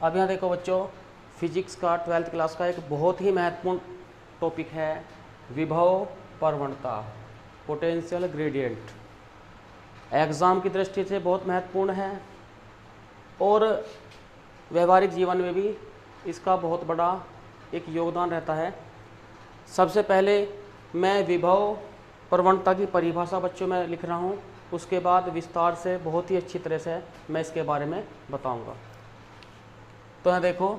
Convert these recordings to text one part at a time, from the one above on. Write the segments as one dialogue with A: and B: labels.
A: अब यहाँ देखो बच्चों, फिजिक्स का 12th क्लास का एक बहुत ही महत्वपूर्ण टॉपिक है विभव प्रवणता, पोटेंशियल ग्रेडियंट। एग्ज़ाम की दृष्टि से बहुत महत्वपूर्ण है और व्यवहारिक जीवन में भी इसका बहुत बड़ा एक योगदान रहता है। सबसे पहले मैं विभव प्रवणता की परिभाषा बच्चों में लिख रहा हूँ, उसके बाद विस्तार से बहुत ही अच्छी तरह से मैं इसके बारे में बताऊँगा। तो यहाँ देखो,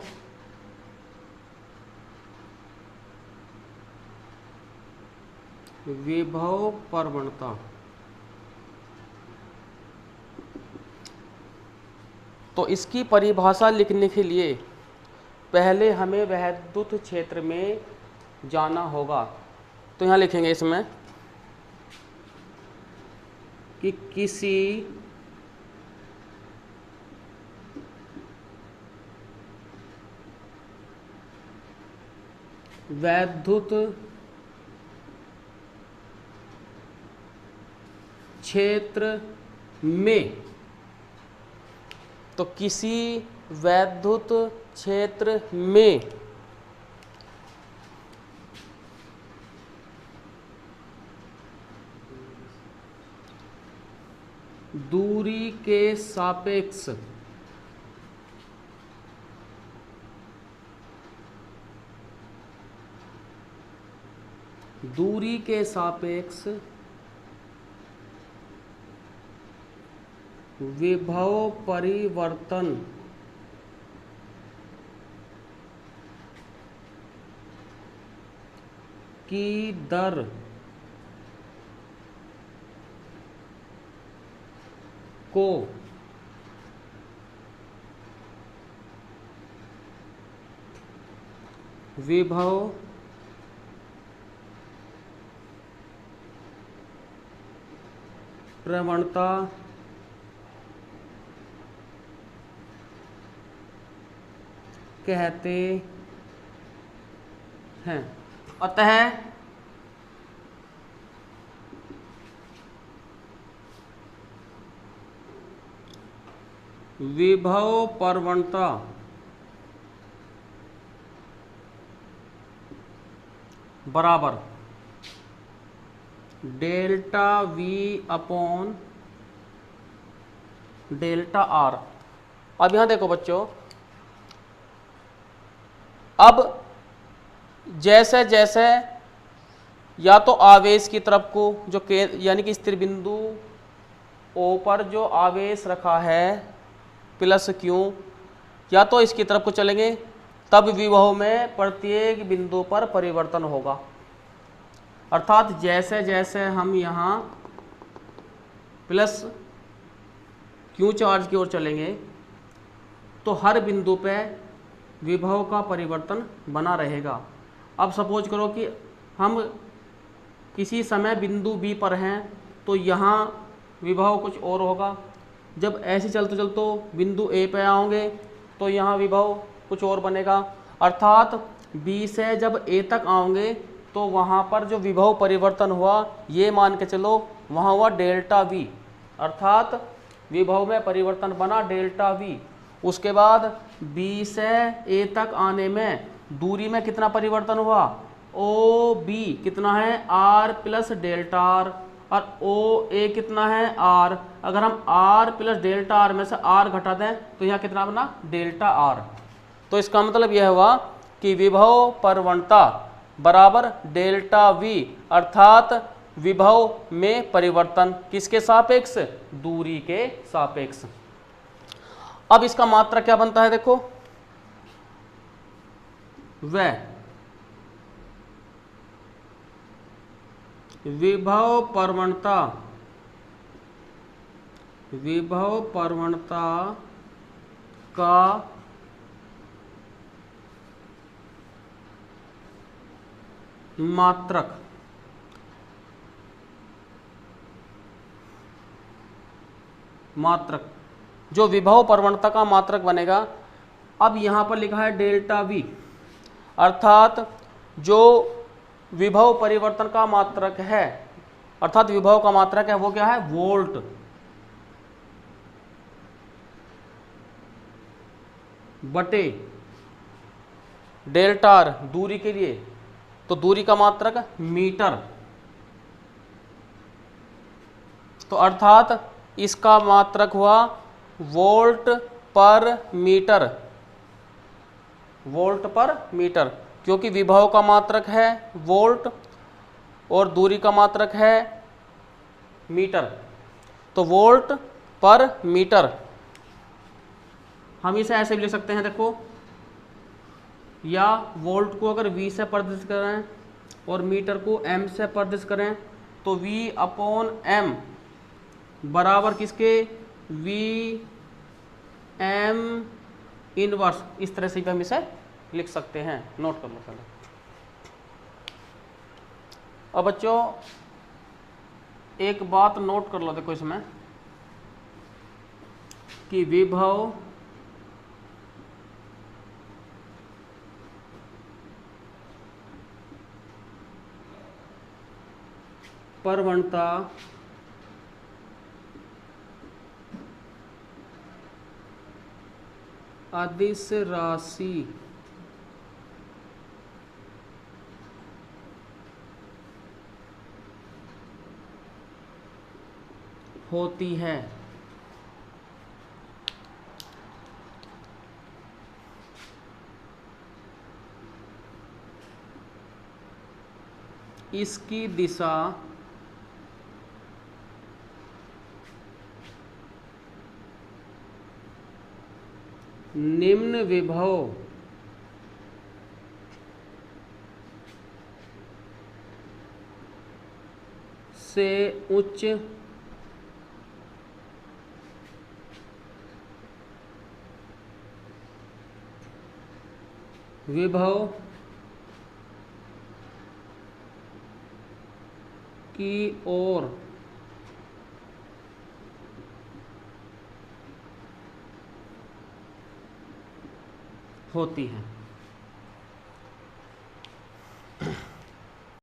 A: विभव प्रवणता तो इसकी परिभाषा लिखने के लिए पहले हमें वैद्युत क्षेत्र में जाना होगा। तो यहाँ लिखेंगे इसमें कि किसी वैद्युत क्षेत्र में, तो किसी वैद्युत क्षेत्र में दूरी के सापेक्ष विभव परिवर्तन की दर को विभव प्रवणता कहते हैं। अतः विभव प्रवणता बराबर delta V upon delta R। अब यहां देखो बच्चों, अब जैसे जैसे या तो आवेश की तरफ को जो यानी कि स्थिर बिंदु O पर जो आवेश रखा है प्लस Q, या तो इसकी तरफ को चलेंगे, तब विभव में प्रत्येक बिंदु पर परिवर्तन होगा। अर्थात जैसे जैसे हम यहाँ प्लस Q चार्ज की ओर चलेंगे तो हर बिंदु पे विभव का परिवर्तन बना रहेगा। अब सपोज करो कि हम किसी समय बिंदु B पर हैं, तो यहाँ विभव कुछ और होगा। जब ऐसे चलते चलते बिंदु A पे आओगे तो यहाँ विभव कुछ और बनेगा। अर्थात B से जब A तक आओगे तो वहाँ पर जो विभव परिवर्तन हुआ, ये मान के चलो वहाँ हुआ डेल्टा V, अर्थात विभव में परिवर्तन बना डेल्टा V। उसके बाद B से A तक आने में दूरी में कितना परिवर्तन हुआ, OB कितना है R प्लस डेल्टा R, और OA कितना है R। अगर हम R प्लस डेल्टा R में से R घटा दें तो यहाँ कितना बना डेल्टा R। तो इसका मतलब यह हुआ कि विभव प्रवणता बराबर डेल्टा V, अर्थात विभव में परिवर्तन किसके सापेक्ष, दूरी के सापेक्ष। अब इसका मात्रा क्या बनता है, देखो वह विभव प्रवणता का मात्रक जो विभव प्रवणता का मात्रक बनेगा। अब यहाँ पर लिखा है डेल्टा V, अर्थात जो विभव परिवर्तन का मात्रक है, अर्थात विभव का मात्रक है वो क्या है, वोल्ट। बटे डेल्टा आर दूरी के लिए, तो दूरी का मात्रक मीटर, तो अर्थात इसका मात्रक हुआ वोल्ट पर मीटर, वोल्ट पर मीटर, क्योंकि विभव का मात्रक है वोल्ट और दूरी का मात्रक है मीटर, तो वोल्ट पर मीटर। हम इसे ऐसे भी लिख सकते हैं, देखो, या वोल्ट को अगर V से प्रदर्शित करें और मीटर को M से प्रदर्शित करें तो V/M बराबर किसके, VM इनवर्स, इस तरह से भी हम इसे लिख सकते हैं। नोट कर लो पहले। अब बच्चों एक बात नोट कर लो, देखो इसमें कि विभव प्रवणता अदिश राशि होती है। इसकी दिशा निम्न विभव से उच्च विभव की ओर होती है।